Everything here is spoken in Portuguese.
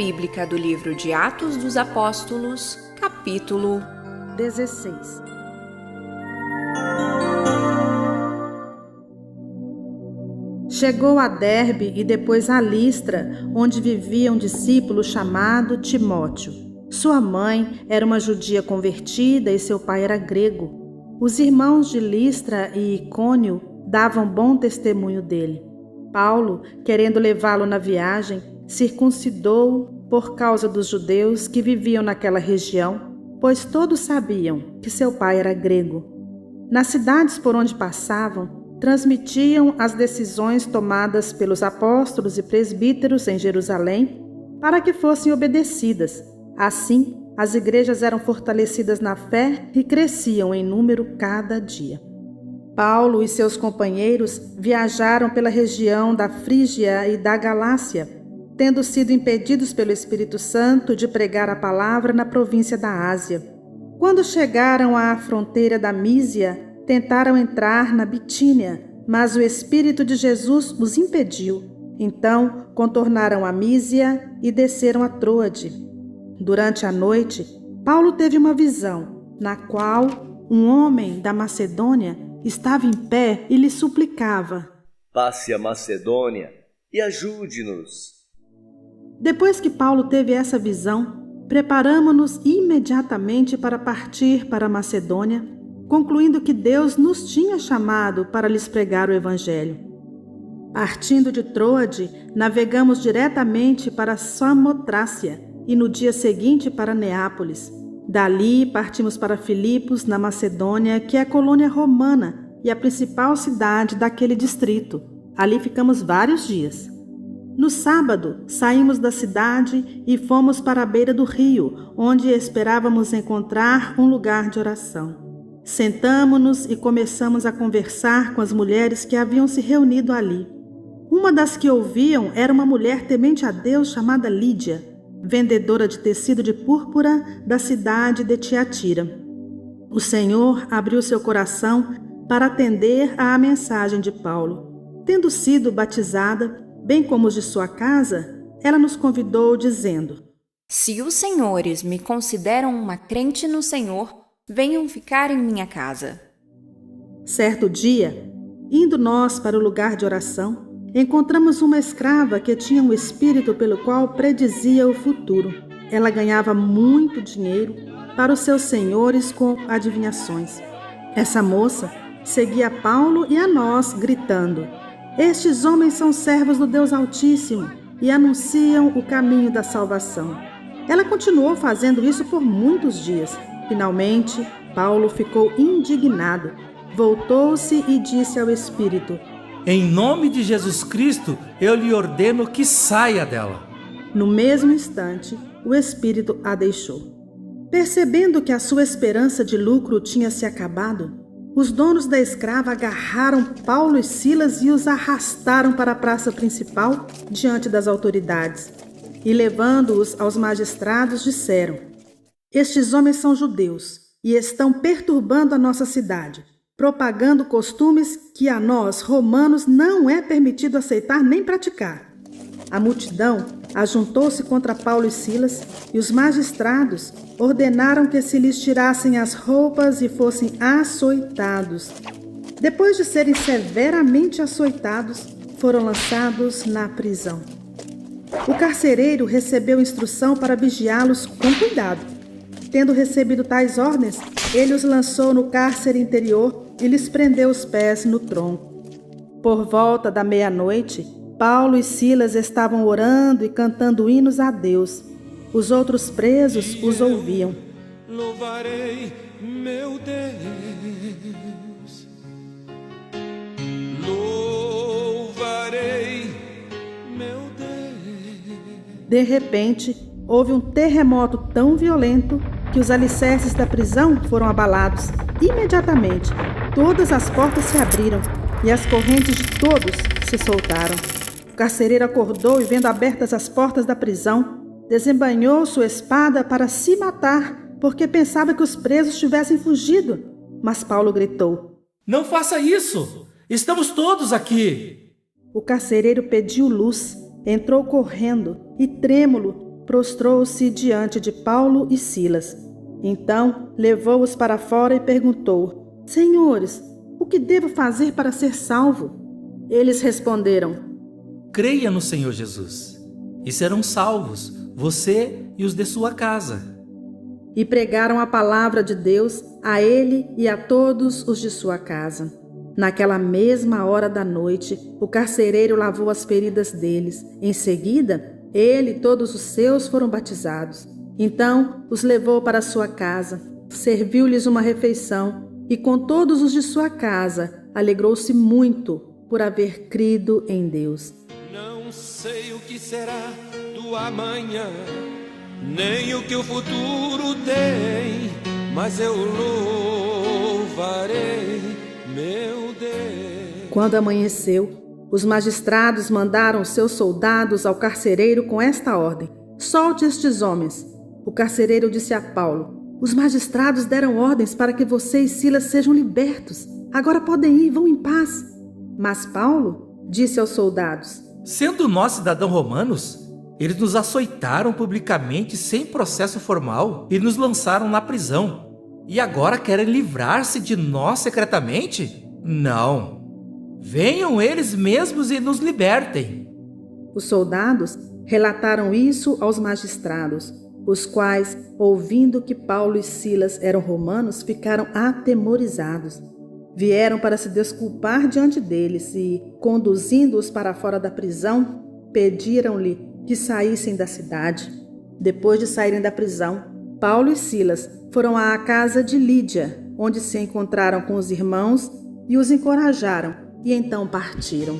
Bíblica do livro de Atos dos Apóstolos, capítulo 16. Chegou a Derbe e depois a Listra, onde vivia um discípulo chamado Timóteo. Sua mãe era uma judia convertida e seu pai era grego. Os irmãos de Listra e Icônio davam bom testemunho dele. Paulo, querendo levá-lo na viagem, circuncidou-o por causa dos judeus que viviam naquela região, pois todos sabiam que seu pai era grego. Nas cidades por onde passavam, transmitiam as decisões tomadas pelos apóstolos e presbíteros em Jerusalém para que fossem obedecidas. Assim, as igrejas eram fortalecidas na fé e cresciam em número cada dia. Paulo e seus companheiros viajaram pela região da Frígia e da Galácia, tendo sido impedidos pelo Espírito Santo de pregar a palavra na província da Ásia. Quando chegaram à fronteira da Mísia, tentaram entrar na Bitínia, mas o Espírito de Jesus os impediu. Então, contornaram a Mísia e desceram a Troade. Durante a noite, Paulo teve uma visão, na qual um homem da Macedônia estava em pé e lhe suplicava: passe a Macedônia e ajude-nos. Depois que Paulo teve essa visão, preparamo-nos imediatamente para partir para a Macedônia, concluindo que Deus nos tinha chamado para lhes pregar o Evangelho. Partindo de Troade, navegamos diretamente para Samotrácia e no dia seguinte para Neápolis. Dali partimos para Filipos, na Macedônia, que é a colônia romana e a principal cidade daquele distrito. Ali ficamos vários dias. No sábado, saímos da cidade e fomos para a beira do rio, onde esperávamos encontrar um lugar de oração. Sentamo-nos e começamos a conversar com as mulheres que haviam se reunido ali. Uma das que ouviam era uma mulher temente a Deus chamada Lídia, vendedora de tecido de púrpura da cidade de Tiatira. O Senhor abriu seu coração para atender à mensagem de Paulo. Tendo sido batizada, bem como os de sua casa, ela nos convidou dizendo: Se os senhores me consideram uma crente no Senhor, venham ficar em minha casa. Certo dia, indo nós para o lugar de oração, encontramos uma escrava que tinha um espírito pelo qual predizia o futuro. Ela ganhava muito dinheiro para os seus senhores com adivinhações. Essa moça seguia Paulo e a nós, gritando: Estes homens são servos do Deus Altíssimo e anunciam o caminho da salvação. Ela continuou fazendo isso por muitos dias. Finalmente, Paulo ficou indignado. Voltou-se e disse ao espírito: Em nome de Jesus Cristo, eu lhe ordeno que saia dela. No mesmo instante, o espírito a deixou. Percebendo que a sua esperança de lucro tinha se acabado, os donos da escrava agarraram Paulo e Silas e os arrastaram para a praça principal diante das autoridades. E levando-os aos magistrados, disseram: Estes homens são judeus e estão perturbando a nossa cidade, propagando costumes que a nós, romanos, não é permitido aceitar nem praticar. A multidão ajuntou-se contra Paulo e Silas, e os magistrados ordenaram que se lhes tirassem as roupas e fossem açoitados. Depois de serem severamente açoitados, foram lançados na prisão. O carcereiro recebeu instrução para vigiá-los com cuidado. Tendo recebido tais ordens, ele os lançou no cárcere interior e lhes prendeu os pés no tronco. Por volta da meia-noite, Paulo e Silas estavam orando e cantando hinos a Deus. Os outros presos os ouviam. Louvarei meu Deus, louvarei meu Deus. De repente, houve um terremoto tão violento que os alicerces da prisão foram abalados. Imediatamente, todas as portas se abriram e as correntes de todos se soltaram. O carcereiro acordou e, vendo abertas as portas da prisão, desembainhou sua espada para se matar, porque pensava que os presos tivessem fugido. Mas Paulo gritou: Não faça isso! Estamos todos aqui! O carcereiro pediu luz, entrou correndo e, trêmulo, prostrou-se diante de Paulo e Silas. Então levou-os para fora e perguntou: Senhores, o que devo fazer para ser salvo? Eles responderam: Creia no Senhor Jesus, e serão salvos, você e os de sua casa. E pregaram a palavra de Deus a ele e a todos os de sua casa. Naquela mesma hora da noite, o carcereiro lavou as feridas deles. Em seguida, ele e todos os seus foram batizados. Então os levou para sua casa, serviu-lhes uma refeição e com todos os de sua casa alegrou-se muito por haver crido em Deus. Não sei o que será do amanhã, nem o que o futuro tem, mas eu louvarei meu Deus. Quando amanheceu, os magistrados mandaram seus soldados ao carcereiro com esta ordem: solte estes homens. O carcereiro disse a Paulo: os magistrados deram ordens para que você e Silas sejam libertos. Agora podem ir, vão em paz. Mas Paulo disse aos soldados: Sendo nós cidadãos romanos, eles nos açoitaram publicamente sem processo formal e nos lançaram na prisão. E agora querem livrar-se de nós secretamente? Não. Venham eles mesmos e nos libertem. Os soldados relataram isso aos magistrados, os quais, ouvindo que Paulo e Silas eram romanos, ficaram atemorizados. Vieram para se desculpar diante deles e, conduzindo-os para fora da prisão, pediram-lhe que saíssem da cidade. Depois de saírem da prisão, Paulo e Silas foram à casa de Lídia, onde se encontraram com os irmãos e os encorajaram, e então partiram.